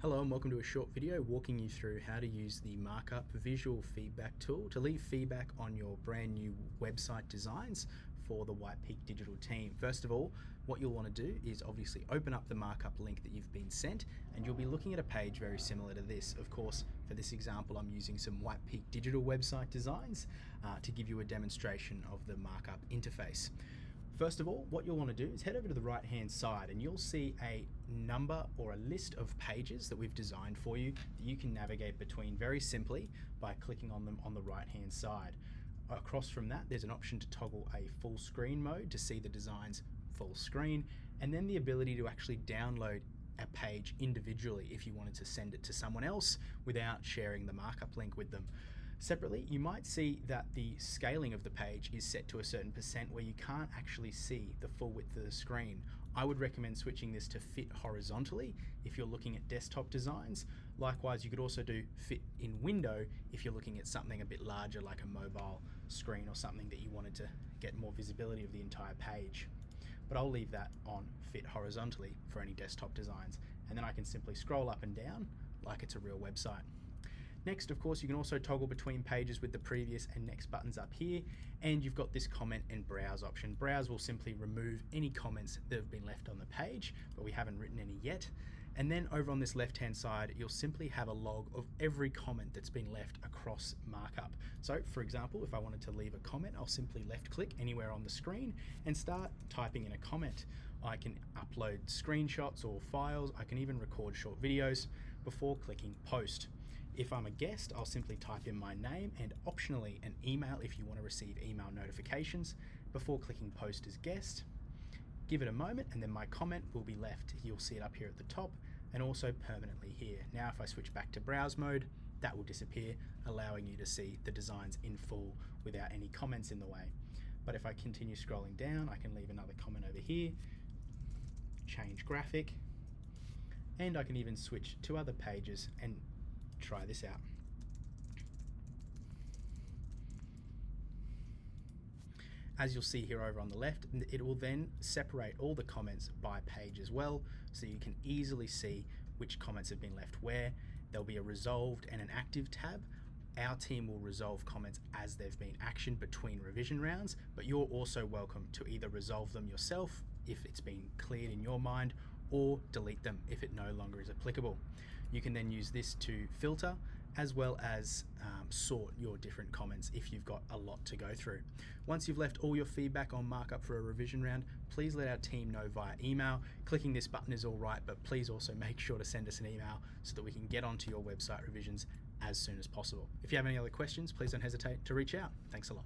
Hello and welcome to a short video walking you through how to use the MarkUp visual feedback tool to leave feedback on your brand new website designs for the White Peak Digital team. First of all, what you'll want to do is obviously open up the MarkUp link that you've been sent, and you'll be looking at a page very similar to this. Of course, for this example, I'm using some White Peak Digital website designs to give you a demonstration of the MarkUp interface. First of all, what you'll want to do is head over to the right hand side and you'll see a number or a list of pages that we've designed for you that you can navigate between very simply by clicking on them on the right hand side. Across from that, there's an option to toggle a full screen mode to see the designs full screen, and then the ability to actually download a page individually if you wanted to send it to someone else without sharing the MarkUp link with them. Separately, you might see that the scaling of the page is set to a certain percent where you can't actually see the full width of the screen. I would recommend switching this to fit horizontally if you're looking at desktop designs. Likewise, you could also do fit in window if you're looking at something a bit larger like a mobile screen or something that you wanted to get more visibility of the entire page. But I'll leave that on fit horizontally for any desktop designs, and then I can simply scroll up and down like it's a real website. Next, of course, you can also toggle between pages with the previous and next buttons up here, and you've got this comment and browse option. Browse will simply remove any comments that have been left on the page, but we haven't written any yet. And then over on this left-hand side, you'll simply have a log of every comment that's been left across MarkUp. So for example, if I wanted to leave a comment, I'll simply left click anywhere on the screen and start typing in a comment. I can upload screenshots or files. I can even record short videos before clicking post. If I'm a guest, I'll simply type in my name and optionally an email if you want to receive email notifications before clicking post as guest. Give it a moment and then my comment will be left. You'll see it up here at the top and also permanently here. Now if I switch back to browse mode, that will disappear, allowing you to see the designs in full without any comments in the way. But if I continue scrolling down, I can leave another comment over here, change graphic, and I can even switch to other pages and try this out. As you'll see here over on the left, it will then separate all the comments by page as well, so you can easily see which comments have been left where. There'll be a resolved and an active tab. Our team will resolve comments as they've been actioned between revision rounds, but you're also welcome to either resolve them yourself if it's been cleared in your mind, or delete them if it no longer is applicable. You can then use this to filter as well as sort your different comments if you've got a lot to go through. Once you've left all your feedback on MarkUp for a revision round, please let our team know via email. Clicking this button is all right, but please also make sure to send us an email so that we can get onto your website revisions as soon as possible. If you have any other questions, please don't hesitate to reach out. Thanks a lot.